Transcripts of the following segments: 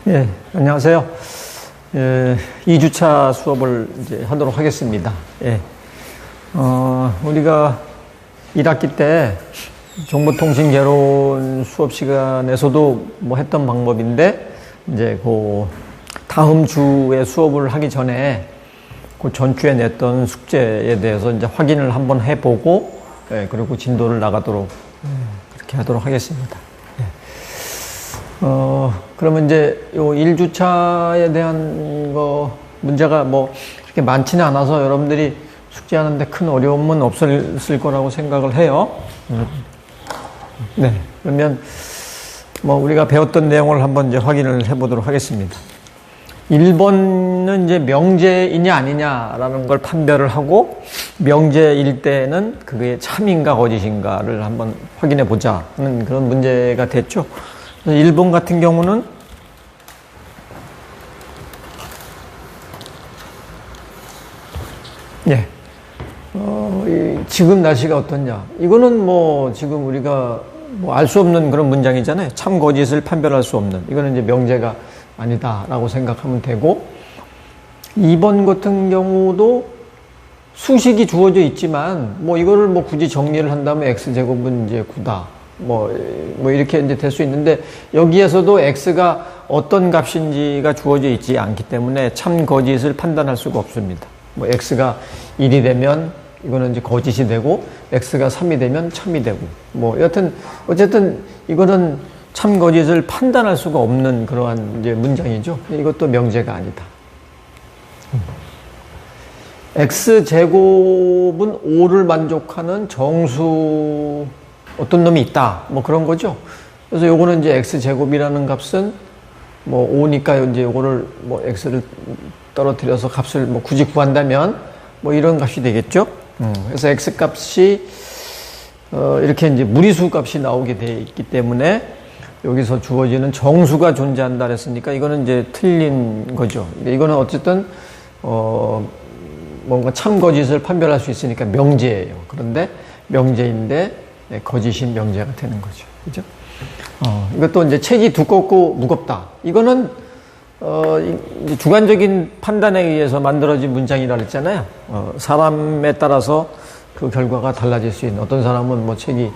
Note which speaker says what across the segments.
Speaker 1: 예, 안녕하세요. 2주차 수업을 이제 하도록 하겠습니다. 예. 우리가 1학기 때 정보통신개론 수업 시간에서도 뭐 했던 방법인데, 이제 그 다음 주에 수업을 하기 전에 그 전주에 냈던 숙제에 대해서 이제 확인을 한번 해보고, 예, 그리고 진도를 나가도록, 그렇게 하도록 하겠습니다. 그러면 이제 요 1주차에 대한 문제가 뭐 그렇게 많지는 않아서 여러분들이 숙제하는데 큰 어려움은 없을 거라고 생각을 해요. 네. 그러면 뭐 우리가 배웠던 내용을 한번 이제 확인을 해보도록 하겠습니다. 1번은 이제 명제이냐 아니냐라는 걸 판별을 하고, 명제일 때는 그게 참인가 거짓인가를 한번 확인해 보자는 그런 문제가 됐죠. 1번 같은 경우는 예, 지금 날씨가 어떻냐, 이거는 뭐 지금 우리가 뭐 알 수 없는 그런 문장이잖아요. 참 거짓을 판별할 수 없는, 이거는 이제 명제가 아니다라고 생각하면 되고, 2번 같은 경우도 수식이 주어져 있지만 뭐 이거를 뭐 굳이 정리를 한다면 x제곱은 이제 9다. 뭐 이렇게 이제 될 수 있는데, 여기에서도 x가 어떤 값인지가 주어져 있지 않기 때문에 참 거짓을 판단할 수가 없습니다. 뭐 x가 1이 되면 이거는 이제 거짓이 되고, x가 3이 되면 참이 되고, 뭐 여하튼 어쨌든 이거는 참 거짓을 판단할 수가 없는 그러한 이제 문장이죠. 이것도 명제가 아니다. x제곱은 5를 만족하는 정수 어떤 놈이 있다, 뭐 그런 거죠. 그래서 요거는 이제 x제곱이라는 값은 뭐 5니까 이제 요거를 뭐 x를 떨어뜨려서 값을 뭐 굳이 구한다면 뭐 이런 값이 되겠죠. 그래서 x 값이 이렇게 이제 무리수 값이 나오게 돼 있기 때문에 여기서 주어지는 정수가 존재한다 그랬으니까 이거는 이제 틀린 거죠. 이거는 어쨌든 뭔가 참 거짓을 판별할 수 있으니까 명제예요. 그런데 명제인데 거짓인 명제가 되는 거죠. 그죠? 이것도 이제 책이 두껍고 무겁다. 이거는, 이제 주관적인 판단에 의해서 만들어진 문장이라 그랬잖아요. 사람에 따라서 그 결과가 달라질 수 있는, 어떤 사람은 뭐 책이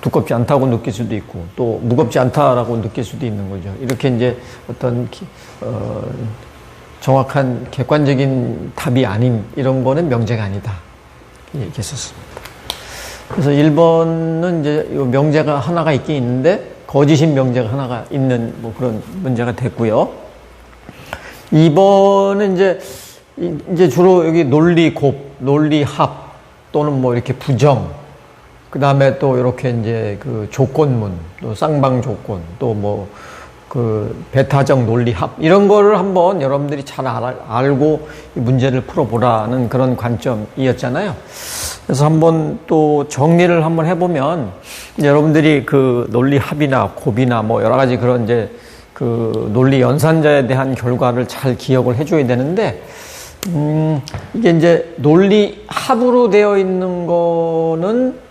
Speaker 1: 두껍지 않다고 느낄 수도 있고, 또 무겁지 않다라고 느낄 수도 있는 거죠. 이렇게 이제 어떤, 정확한 객관적인 답이 아닌 이런 거는 명제가 아니다. 얘기했었습니다. 그래서 1번은 이제 명제가 하나가 있긴 있는데 거짓인 명제가 하나가 있는 뭐 그런 문제가 됐고요. 2번은 이제 주로 여기 논리곱, 논리합 또는 뭐 이렇게 부정, 그 다음에 또 이렇게 이제 그 조건문, 또 쌍방 조건, 또 뭐 그 배타적 논리합, 이런 거를 한번 여러분들이 잘 알고 이 문제를 풀어보라는 그런 관점이었잖아요. 그래서 한번 또 정리를 한번 해보면, 여러분들이 그 논리합이나 곱이나 뭐 여러 가지 그런 이제 그 논리 연산자에 대한 결과를 잘 기억을 해줘야 되는데, 이게 이제 논리합으로 되어 있는 거는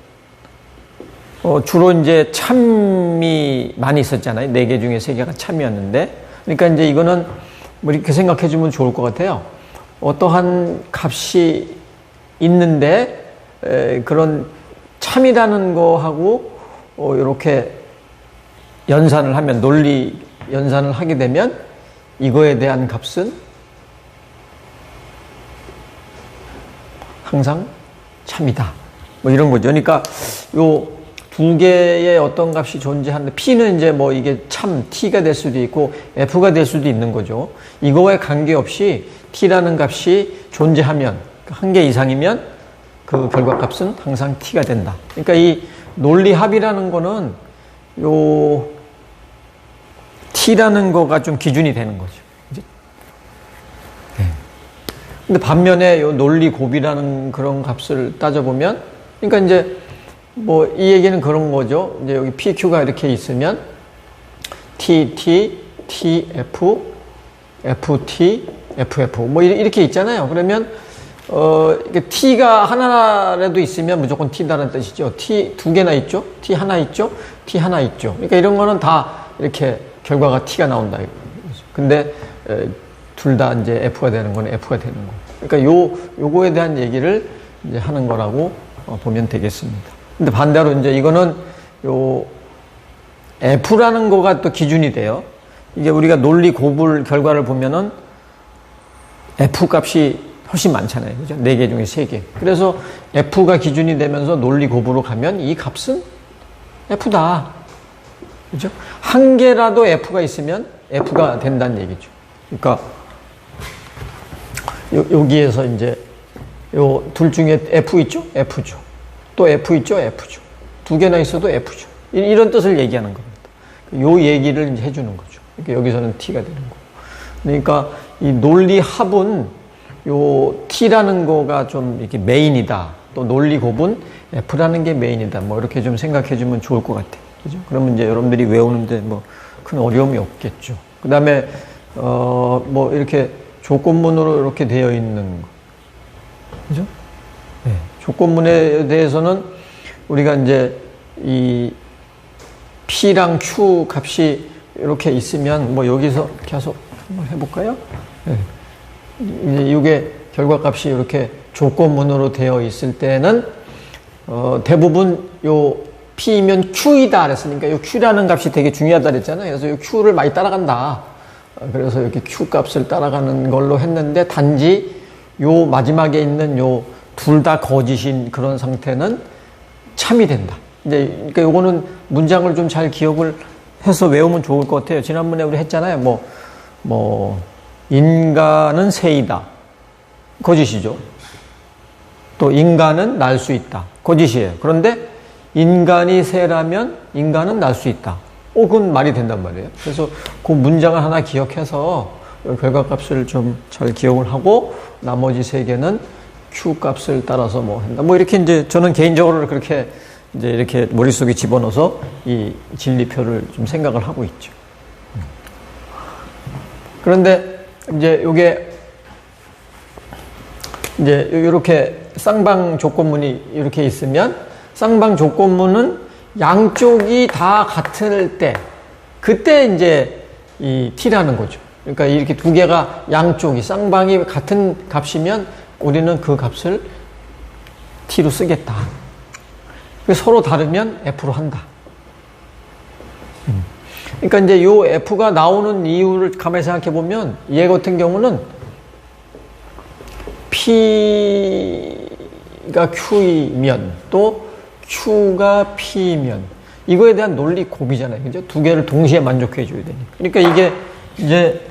Speaker 1: 주로 이제 참이 많이 있었잖아요. 4개 중에 3개가 참이었는데, 그러니까 이제 이거는 뭐 이렇게 생각해 주면 좋을 것 같아요. 어떠한 값이 있는데, 그런 참이라는 거하고 이렇게 연산을 하면, 논리 연산을 하게 되면 이거에 대한 값은 항상 참이다, 뭐 이런 거죠. 그러니까 요 두 개의 어떤 값이 존재하는데, P는 이제 뭐 이게 참 T가 될 수도 있고 F가 될 수도 있는 거죠. 이거에 관계없이 T라는 값이 존재하면, 한 개 이상이면 그 결과값은 항상 T가 된다. 그러니까 이 논리합이라는 거는 요 T라는 거가 좀 기준이 되는 거죠. 근데 반면에 요 논리곱이라는 그런 값을 따져보면, 그러니까 이제 뭐 이 얘기는 그런 거죠. 이제 여기 PQ가 이렇게 있으면 TT, TF, FT, FF 뭐 이렇게 있잖아요. 그러면 이게 T가 하나라도 있으면 무조건 T다라는 뜻이죠. T 두 개나 있죠. T 하나 있죠. T 하나 있죠. 그러니까 이런 거는 다 이렇게 결과가 T가 나온다. 근데 둘 다 이제 F가 되는 건 F가 되는 거. 그러니까 요거에 대한 얘기를 이제 하는 거라고 보면 되겠습니다. 근데 반대로 이제 이거는 요 F라는 거가 또 기준이 돼요. 이게 우리가 논리 고불 결과를 보면은 F 값이 훨씬 많잖아요. 그죠? 4개 중에 3개. 그래서 F가 기준이 되면서 논리 고불로 가면 이 값은 F다. 그죠? 한 개라도 F가 있으면 F가 된다는 얘기죠. 그러니까 여기에서 이제 요 둘 중에 F 있죠? F죠. 또 F 있죠? F죠. 2개나 있어도 F죠. 이런 뜻을 얘기하는 겁니다. 요 얘기를 이제 해주는 거죠. 그러니까 여기서는 T가 되는 거고. 그러니까 이 논리 합은 요 T라는 거가 좀 이렇게 메인이다. 또 논리 곱은 F라는 게 메인이다. 뭐 이렇게 좀 생각해 주면 좋을 것 같아요. 그죠? 그러면 이제 여러분들이 외우는데 뭐 큰 어려움이 없겠죠. 그 다음에, 뭐 이렇게 조건문으로 이렇게 되어 있는 거. 그죠? 네. 조건문에 대해서는 우리가 이제 이 P랑 Q 값이 이렇게 있으면 뭐 여기서 계속 한번 해볼까요? 네. 이게 결과값이 이렇게 조건문으로 되어 있을 때는 대부분 요 P면 Q이다 그랬으니까 요 Q라는 값이 되게 중요하다 그랬잖아요. 그래서 요 Q를 많이 따라간다. 그래서 이렇게 Q 값을 따라가는 걸로 했는데 단지 요 마지막에 있는 요 둘 다 거짓인 그런 상태는 참이 된다. 이제 그러니까 요거는 문장을 좀 잘 기억을 해서 외우면 좋을 것 같아요. 지난번에 우리 했잖아요. 뭐 인간은 새이다. 거짓이죠. 또 인간은 날 수 있다. 거짓이에요. 그런데 인간이 새라면 인간은 날 수 있다. 그건 말이 된단 말이에요. 그래서 그 문장을 하나 기억해서 결과값을 좀 잘 기억을 하고 나머지 3개는 Q 값을 따라서 뭐 한다. 뭐 이렇게 이제 저는 개인적으로 그렇게 이제 이렇게 머릿속에 집어넣어서 이 진리표를 좀 생각을 하고 있죠. 그런데 이제 요게 이제 이렇게 쌍방 조건문이 이렇게 있으면 쌍방 조건문은 양쪽이 다 같을 때 그때 이제 이 T라는 거죠. 그러니까 이렇게 2개가 양쪽이 쌍방이 같은 값이면 우리는 그 값을 T로 쓰겠다. 서로 다르면 F로 한다. 그러니까 이제 요 F가 나오는 이유를 가만히 생각해 보면 얘 같은 경우는 P가 Q이면 또 Q가 P면 이거에 대한 논리 곱이잖아요. 그죠? 2개를 동시에 만족해 줘야 되니까. 그러니까 이게 이제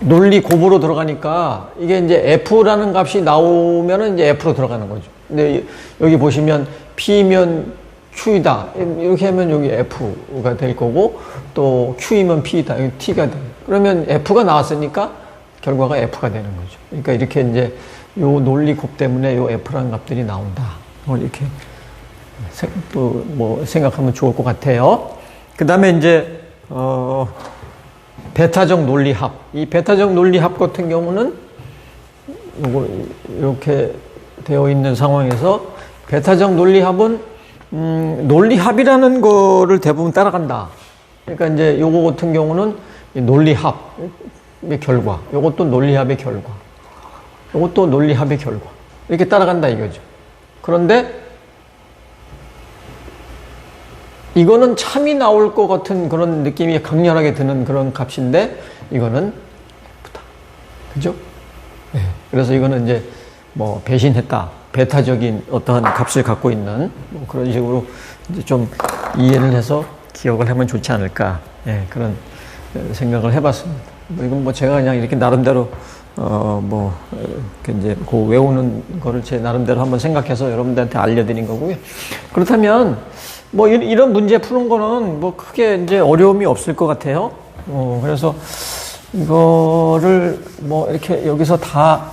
Speaker 1: 논리 곱으로 들어가니까 이게 이제 F라는 값이 나오면은 이제 F로 들어가는 거죠. 근데 여기 보시면 P면 Q이다. 이렇게 하면 여기 F가 될 거고 또 Q이면 P이다. 여기 T가 돼요. 그러면 F가 나왔으니까 결과가 F가 되는 거죠. 그러니까 이렇게 이제 요 논리 곱 때문에 요 F라는 값들이 나온다. 이렇게 또 뭐 생각하면 좋을 것 같아요. 그 다음에 이제 베타적 논리합. 이 베타적 논리합 같은 경우는 요거 이렇게 되어 있는 상황에서 베타적 논리합은 논리합이라는 거를 대부분 따라간다. 그러니까 이제 요거 같은 경우는 논리합의 결과, 요것도 논리합의 결과, 요것도 논리합의 결과 이렇게 따라간다 이거죠. 그런데 이거는 참이 나올 것 같은 그런 느낌이 강렬하게 드는 그런 값인데 이거는 F다. 그죠? 네. 그래서 이거는 이제 뭐 배신했다. 베타적인 어떠한 값을 갖고 있는 뭐 그런 식으로 이제 좀 이해를 해서 기억을 하면 좋지 않을까. 네. 그런 생각을 해봤습니다. 이건 뭐 제가 그냥 이렇게 나름대로 이제 그 외우는 거를 제 나름대로 한번 생각해서 여러분들한테 알려드린 거고요. 그렇다면 뭐 이런 문제 푸는 거는 뭐 크게 이제 어려움이 없을 것 같아요. 그래서 이거를 뭐 이렇게 여기서 다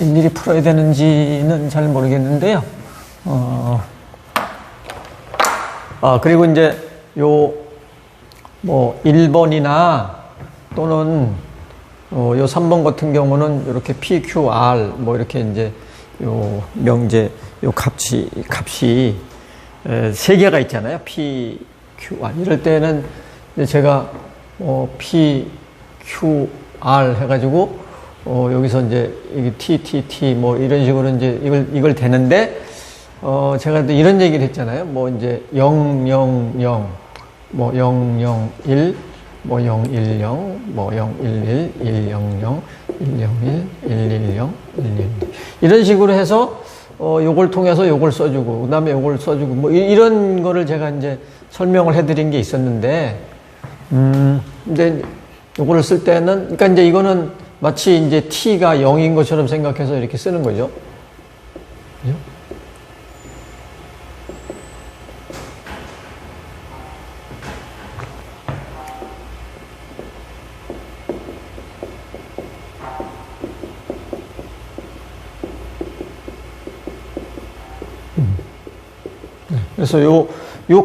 Speaker 1: 일일이 풀어야 되는지는 잘 모르겠는데요. 그리고 이제 요 뭐 1번이나 또는 요 3번 같은 경우는 이렇게 PQR 뭐 이렇게 이제 요 명제 요 값이 3개가 있잖아요. P QR. 이럴 때는 이제 제가 P, Q, R 해가지고 여기서 이제 이게 T 뭐 이런 식으로 이제 이걸 되는데 제가 또 이런 얘기를 했잖아요. 뭐 이제 0, 0, 0, 뭐 0, 0, 1, 뭐 0, 1, 0, 뭐 0, 1, 1, 1, 0, 0, 1, 0, 1, 1, 1, 0, 1, 1, 1. 이런 식으로 해서 요걸 통해서 요걸 써주고, 그 다음에 요걸 써주고, 뭐 이런 거를 제가 이제 설명을 해드린 게 있었는데, 근데 요거를 쓸 때는, 그러니까 이제 이거는 마치 이제 t가 0인 것처럼 생각해서 이렇게 쓰는 거죠. 그죠? 그래서 요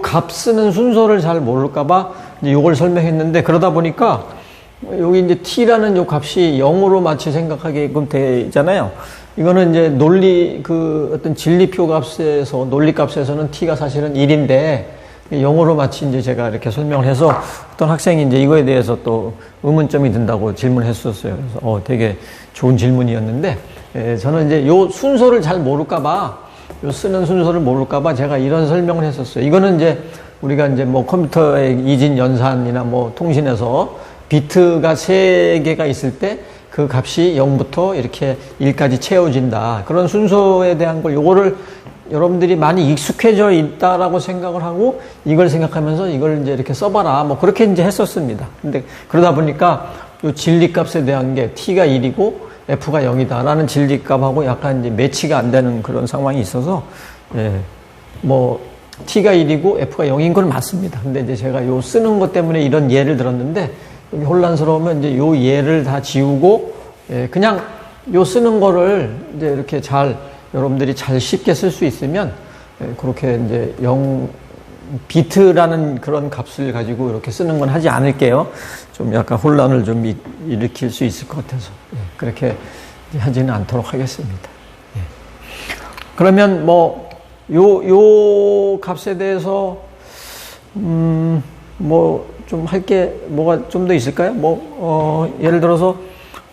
Speaker 1: 값 쓰는 순서를 잘 모를까봐 이제 요걸 설명했는데, 그러다 보니까 여기 이제 t라는 요 값이 0으로 마치 생각하게끔 되잖아요. 이거는 이제 어떤 진리표 값에서, 논리 값에서는 t가 사실은 1인데, 0으로 마치 이제 제가 이렇게 설명을 해서 어떤 학생이 이제 이거에 대해서 또 의문점이 든다고 질문을 했었어요. 그래서 되게 좋은 질문이었는데, 저는 이제 요 순서를 잘 모를까봐, 요 쓰는 순서를 모를까봐 제가 이런 설명을 했었어요. 이거는 이제 우리가 이제 뭐 컴퓨터의 이진 연산이나 뭐 통신에서 비트가 3개가 있을 때 그 값이 0부터 이렇게 1까지 채워진다. 그런 순서에 대한 걸, 요거를 여러분들이 많이 익숙해져 있다라고 생각을 하고 이걸 생각하면서 이걸 이제 이렇게 써봐라. 뭐 그렇게 이제 했었습니다. 근데 그러다 보니까 요 진리값에 대한 게 t가 1이고 f가 0이다라는 진리값하고 약간 이제 매치가 안 되는 그런 상황이 있어서, 뭐 t가 1이고 f가 0인 건 맞습니다. 근데 이제 제가 요 쓰는 것 때문에 이런 예를 들었는데, 여기 혼란스러우면 이제 요 예를 다 지우고, 그냥 요 쓰는 거를 이제 이렇게 여러분들이 잘 쉽게 쓸 수 있으면, 그렇게 이제 비트라는 그런 값을 가지고 이렇게 쓰는 건 하지 않을게요. 좀 약간 혼란을 좀 일으킬 수 있을 것 같아서 그렇게 하지는 않도록 하겠습니다. 그러면 뭐 요 값에 대해서 뭐 좀 할 게 뭐가 좀 더 있을까요? 뭐 예를 들어서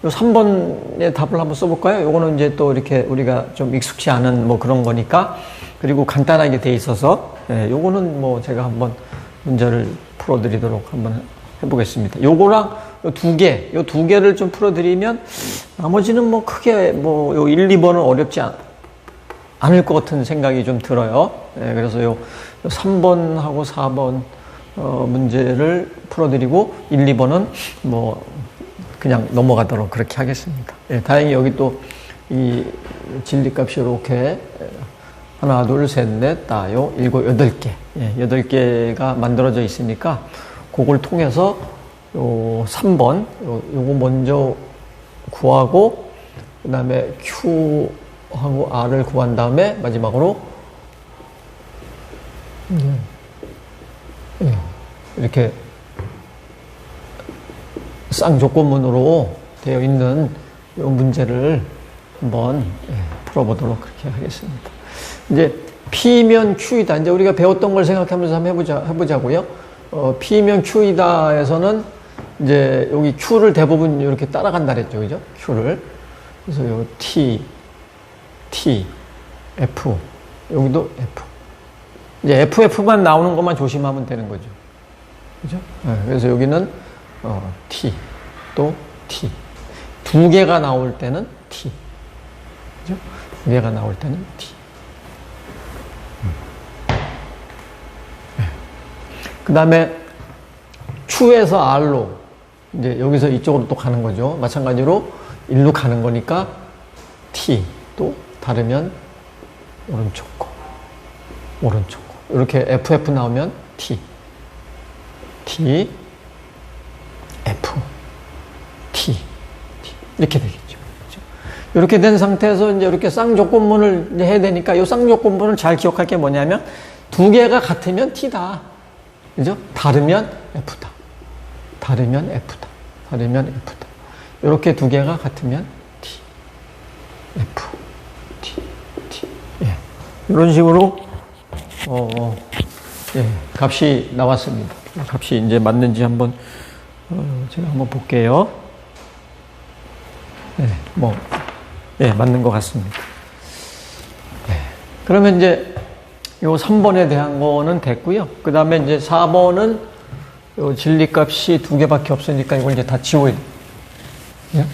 Speaker 1: 요 3번의 답을 한번 써볼까요? 요거는 이제 또 이렇게 우리가 좀 익숙치 않은 뭐 그런 거니까, 그리고 간단하게 돼 있어서, 요거는 뭐 제가 한번 문제를 풀어드리도록 한번 해보겠습니다. 요거랑 요 두 개를 좀 풀어드리면 나머지는 뭐 크게 뭐 요 1, 2번은 어렵지 않을 것 같은 생각이 좀 들어요. 그래서 요 3번하고 4번 문제를 풀어드리고 1, 2번은 뭐 그냥 넘어가도록 그렇게 하겠습니다. 다행히 여기 또 이 진리값이 이렇게 하나, 둘, 셋, 넷, 다, 요, 7, 8개. 8개가 만들어져 있으니까 그걸 통해서 요 3번, 요거 먼저 구하고, 그 다음에 Q하고 R을 구한 다음에 마지막으로 이렇게 쌍조건문으로 되어 있는 이 문제를 한번 풀어보도록 그렇게 하겠습니다. 이제 P면 Q이다. 이제 우리가 배웠던 걸 생각하면서 한번 해보자고요. P면 Q이다에서는 이제 여기 Q를 대부분 이렇게 따라간다 그랬죠. 그죠? Q를. 그래서 요 T, F, 여기도 F. 이제 FF만 나오는 것만 조심하면 되는 거죠. 그죠? 그래서 여기는 T, 또 T. 2개가 나올 때는 T. 그죠? 2개가 나올 때는 T. 그 다음에 Q에서 R로, 이제 여기서 이쪽으로 또 가는 거죠. 마찬가지로 1로 가는 거니까 T, 또 다르면 오른쪽 거, 오른쪽 거. 이렇게 FF 나오면 T, F, T, 이렇게 되겠죠. 그렇죠? 이렇게 된 상태에서 이제 이렇게 쌍조건문을 해야 되니까 이 쌍조건문을 잘 기억할 게 뭐냐면 2개가 같으면 T다. 그죠? 다르면 F다. 다르면 F다. 다르면 F다. 이렇게 2개가 같으면 T, F, T. 이런 식으로 예, 값이 나왔습니다. 값이 이제 맞는지 한번 제가 한번 볼게요. 네, 맞는 것 같습니다. 네, 그러면 이제 요 3번에 대한 거는 됐고요. 그 다음에 이제 4번은 요 진리값이 2개밖에 없으니까 이걸 이제 다 지워야 돼요. 예?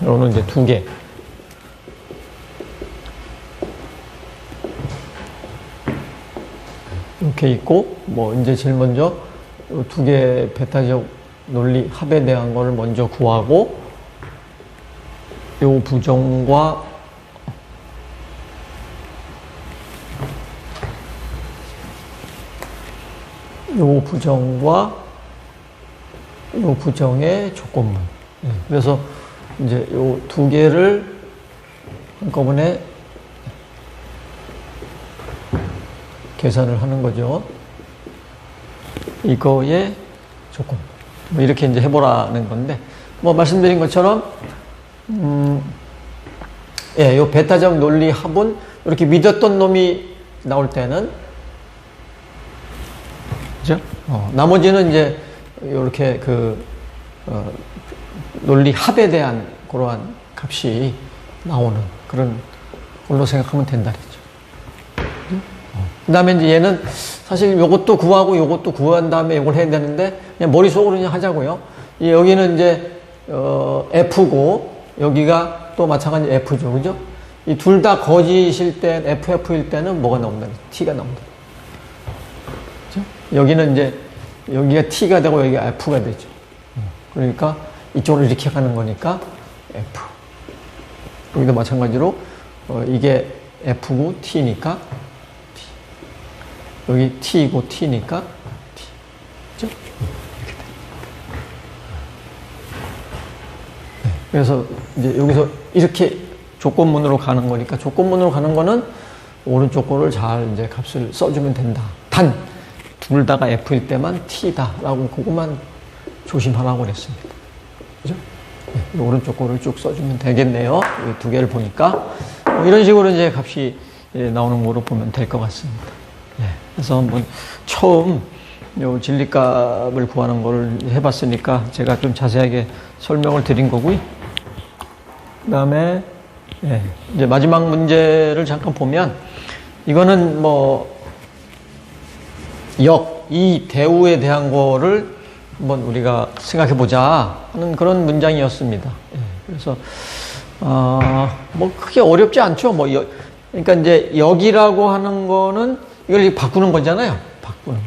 Speaker 1: 요거는 이제 2개. 이렇게 있고, 이제 제일 먼저 2개 베타적 논리 합에 대한 거를 먼저 구하고, 요 부정과 요 부정의 조건문. 그래서 이제 요 2개를 한꺼번에 계산을 하는 거죠. 이거의 조건. 이렇게 이제 해보라는 건데, 말씀드린 것처럼, 요 베타적 논리 합은 이렇게 믿었던 놈이 나올 때는, 그죠? 나머지는 이제, 이렇게 논리 합에 대한 그러한 값이 나오는 그런 걸로 생각하면 된다 그랬죠. 그 다음에 이제 얘는 사실 요것도 구하고 요것도 구한 다음에 이걸 해야 되는데 그냥 머릿속으로 그냥 하자고요. 여기는 이제 F고 여기가 또 마찬가지 F죠. 그죠? 이 둘 다 거짓일 때 FF일 때는 뭐가 나온다? T가 나온다. 그죠? 여기는 이제 여기가 T가 되고 여기가 F가 되죠. 그러니까 이쪽으로 이렇게 가는 거니까 F. 여기도 마찬가지로 이게 F고 T니까 T. 여기 T이고 T니까 T. 그죠? 이렇게 돼. 네. 그래서 이제 여기서 이렇게 조건문으로 가는 거니까 조건문으로 가는 거는 오른쪽 거를 잘 이제 값을 써주면 된다. 단 둘 다가 F일 때만 T다라고 그것만 조심하라고 그랬습니다. 그죠? 네, 오른쪽 거를 쭉 써주면 되겠네요. 이 2개를 보니까. 이런 식으로 이제 값이 나오는 거로 보면 될 것 같습니다. 네, 그래서 한번 처음 요 진리값을 구하는 거를 해봤으니까 제가 좀 자세하게 설명을 드린 거고요. 그 다음에, 이제 마지막 문제를 잠깐 보면, 이거는 이 대우에 대한 거를 한번 우리가 생각해 보자 하는 그런 문장이었습니다. 그래서 크게 어렵지 않죠. 그러니까 이제 여기라고 하는 거는 이걸 바꾸는 거잖아요. 바꾸는.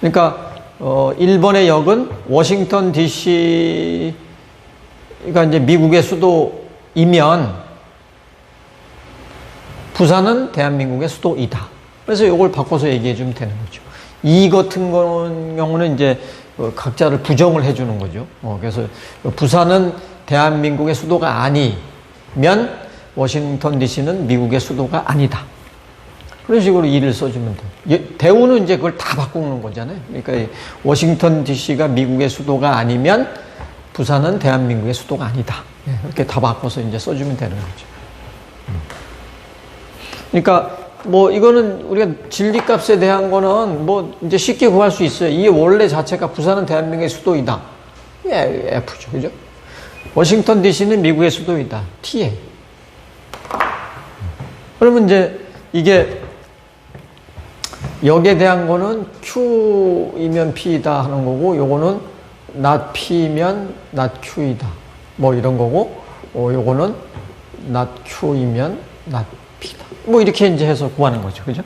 Speaker 1: 그러니까 1번의 역은 워싱턴 DC가 이제 미국의 수도이면 부산은 대한민국의 수도이다. 그래서 이걸 바꿔서 얘기해 주면 되는 거죠. 이 같은 경우는 이제 각자를 부정을 해주는 거죠. 그래서 부산은 대한민국의 수도가 아니면 워싱턴 DC는 미국의 수도가 아니다. 그런 식으로 이를 써주면 돼요. 대우는 이제 그걸 다 바꾸는 거잖아요. 그러니까 워싱턴 DC가 미국의 수도가 아니면 부산은 대한민국의 수도가 아니다. 이렇게 다 바꿔서 이제 써주면 되는 거죠. 그러니까 이거는 우리가 진리값에 대한 거는 이제 쉽게 구할 수 있어요. 이게 원래 자체가 부산은 대한민국의 수도이다. F죠. 그죠? 워싱턴 DC는 미국의 수도이다. T에. 그러면 이제 이게 역에 대한 거는 Q이면 P이다 하는 거고, 요거는 not P면 not Q이다. 이런 거고, 요거는 not Q이면 not P다. 이렇게 이제 해서 구하는 거죠. 그죠?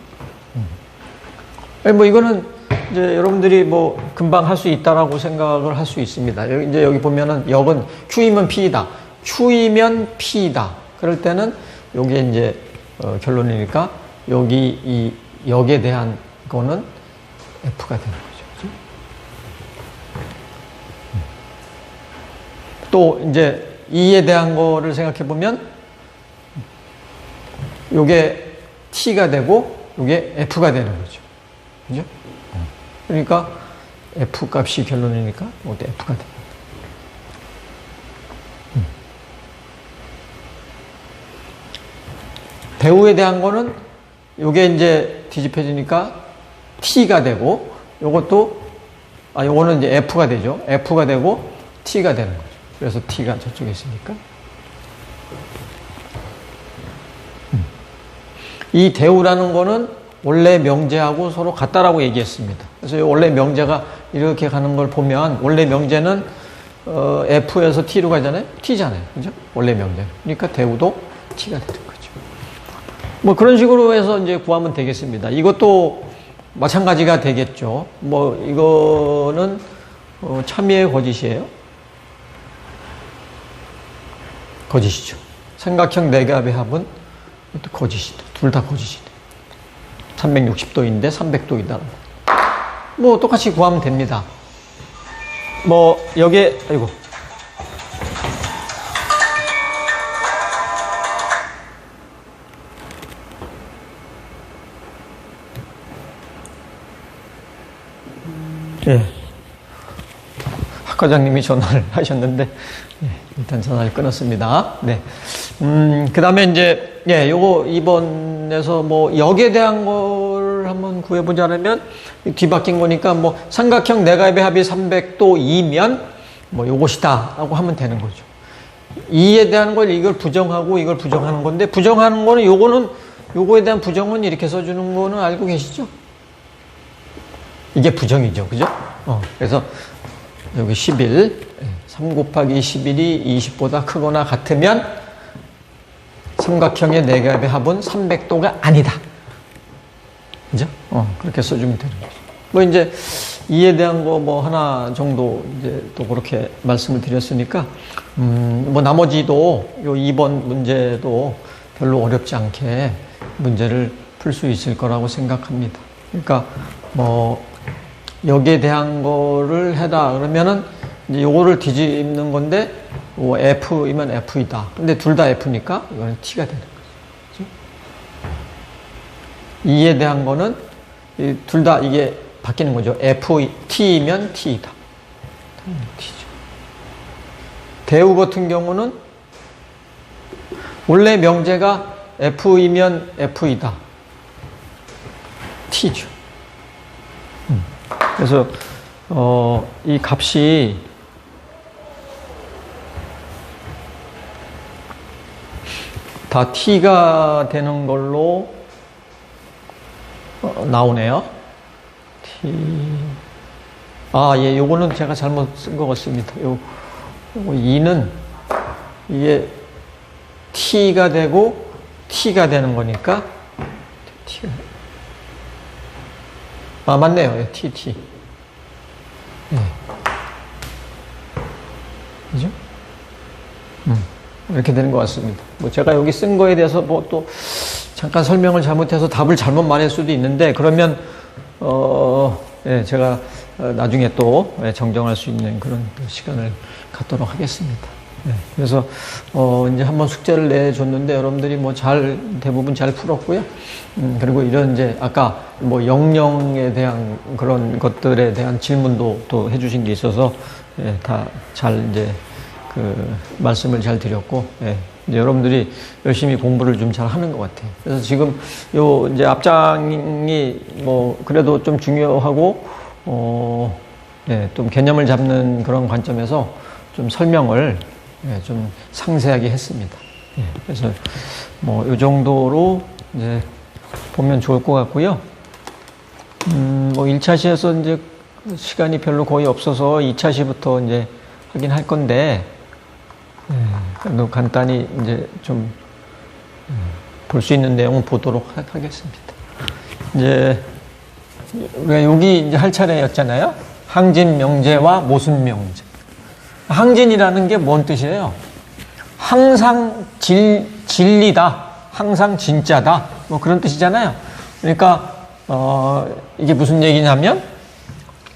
Speaker 1: 이거는 이제 여러분들이 금방 할 수 있다라고 생각을 할 수 있습니다. 이제 여기 보면은 역은 Q이면 P이다. Q이면 P이다. 그럴 때는 요게 이제 결론이니까 여기 이 역에 대한 거는 F가 되는 거죠. 그죠? 또 이제 E에 대한 거를 생각해 보면 요게 T가 되고 요게 F가 되는 거죠. 그죠? 그러니까 F 값이 결론이니까 이것도 F가 됩니다. 대우에 대한 거는 요게 이제 뒤집혀지니까 T가 되고, 요거는 이제 F가 되죠. F가 되고 T가 되는 거죠. 그래서 T가 저쪽에 있으니까. 이 대우라는 거는 원래 명제하고 서로 같다라고 얘기했습니다. 그래서 원래 명제가 이렇게 가는 걸 보면 원래 명제는 F에서 T로 가잖아요. T잖아요. 그죠? 원래 명제. 그러니까 대우도 T가 되는 거죠. 뭐 그런 식으로 해서 이제 구하면 되겠습니다. 이것도 마찬가지가 되겠죠. 뭐 이거는 참이에요, 거짓이에요? 거짓이죠. 삼각형 네 겹의 합은 이것도 거짓이다. 둘 다 거짓이다. 360도인데 300도이다. 뭐 똑같이 구하면 됩니다. 뭐 여기에 아이고 예. 학 과장님이 전화를 하셨는데 예, 일단 전화를 끊었습니다. 네. 그 다음에 이제 예, 요거 이번에서 뭐 역에 대한 걸 한번 구해보자면 뒤바뀐 거니까 뭐 삼각형 네 겹의 합이 300도이면 뭐 요것이다 라고 하면 되는 거죠. 이에 대한 걸 이걸 부정하고 이걸 부정하는 건데 부정하는 거는 요거에 대한 부정은 이렇게 써주는 거는 알고 계시죠? 이게 부정이죠. 그죠? 그래서 여기 11, 3 곱하기 11이 20보다 크거나 같으면 삼각형의 네 겹의 합은 300도가 아니다. 그죠? 그렇게 써주면 되는 거죠. 뭐 이제 이에 대한 거 뭐 하나 정도 이제 또 그렇게 말씀을 드렸으니까 뭐 나머지도 요 2번 문제도 별로 어렵지 않게 문제를 풀 수 있을 거라고 생각합니다. 그러니까 뭐 여기에 대한 거를 해라 그러면은 이제 요거를 뒤집는 건데 F이면 F이다. 근데 둘 다 F니까 이거는 T가 되는 거죠. 이에 대한 거는 둘 다 이게 바뀌는 거죠. T이면 T이다. T죠. 대우 같은 경우는 원래 명제가 F이면 F이다. T죠. 그래서 이 값이 다 T가 되는 걸로 나오네요. T. 예, 요거는 제가 잘못 쓴 것 같습니다. 요거 2는 이게 T가 되고 T가 되는 거니까 T가 맞네요. T. 네. 그죠? 이렇게 되는 것 같습니다. 뭐 제가 여기 쓴 거에 대해서 뭐 또 잠깐 설명을 잘못해서 답을 잘못 말할 수도 있는데 그러면 예, 제가 나중에 또 정정할 수 있는 그런 시간을 갖도록 하겠습니다. 네, 그래서 이제 한번 숙제를 내줬는데 여러분들이 뭐 대부분 잘 풀었고요. 그리고 이런 이제 아까 뭐 영영에 대한 그런 것들에 대한 질문도 또 해주신 게 있어서 예, 다 잘 이제 그 말씀을 잘 드렸고 예, 이제 여러분들이 열심히 공부를 좀 잘 하는 것 같아요. 그래서 지금 요 이제 앞장이 뭐 그래도 좀 중요하고 예, 좀 개념을 잡는 그런 관점에서 좀 설명을 예, 좀 상세하게 했습니다. 예, 그래서 뭐 이 정도로 이제 보면 좋을 것 같고요. 뭐 1차 시에서 이제 시간이 별로 거의 없어서 2차 시부터 이제 하긴 할 건데, 예, 간단히 이제 좀 볼 수 있는 내용을 보도록 하겠습니다. 이제 우리가 여기 이제 할 차례였잖아요. 항진 명제와 모순 명제. 항진이라는 게 뭔 뜻이에요? 항상 진리다, 항상 진짜다, 뭐 그런 뜻이잖아요. 그러니까 이게 무슨 얘기냐면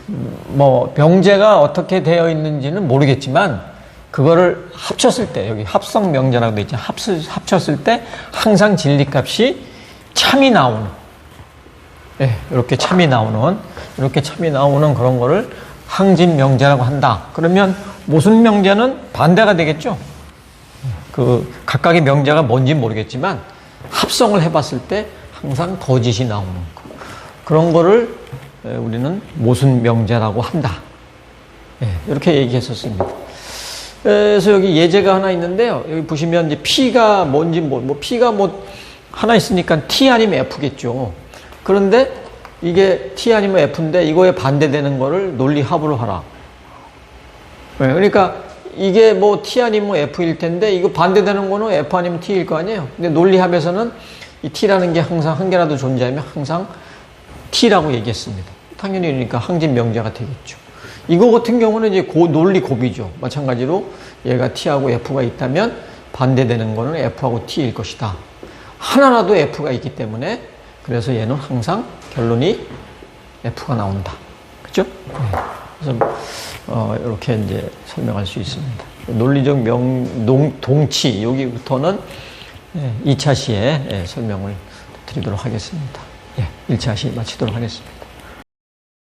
Speaker 1: 뭐 명제가 어떻게 되어 있는지는 모르겠지만 그거를 합쳤을 때 여기 합성 명제라고 돼 있죠. 합쳤을 때 항상 진리값이 참이 나오는, 예, 이렇게 참이 나오는 그런 거를 항진 명제라고 한다. 그러면 모순 명제는 반대가 되겠죠. 그 각각의 명제가 뭔지 모르겠지만 합성을 해봤을 때 항상 거짓이 나오는 거. 그런 거를 우리는 모순명제라고 한다. 이렇게 얘기했었습니다. 그래서 여기 예제가 하나 있는데요. 여기 보시면 이제 P가 뭔지 P가 하나 있으니까 T 아니면 F겠죠. 그런데 이게 T 아니면 F인데 이거에 반대되는 거를 논리합으로 하라. 그러니까 이게 T 아니면 F일 텐데 이거 반대되는 거는 F 아니면 T일 거 아니에요. 근데 논리합에서는 이 T라는 게 항상 한 개라도 존재하면 항상 T라고 얘기했습니다. 당연히 그러니까 항진 명제가 되겠죠. 이거 같은 경우는 이제 논리 곱이죠. 마찬가지로 얘가 T하고 F가 있다면 반대되는 거는 F하고 T일 것이다. 하나라도 F가 있기 때문에 그래서 얘는 항상 결론이 F가 나온다. 그죠? 그래서 이렇게 이제 설명할 수 있습니다. 논리적 동치 여기부터는 2차 시에 설명을 드리도록 하겠습니다. 1차 시 마치도록 하겠습니다.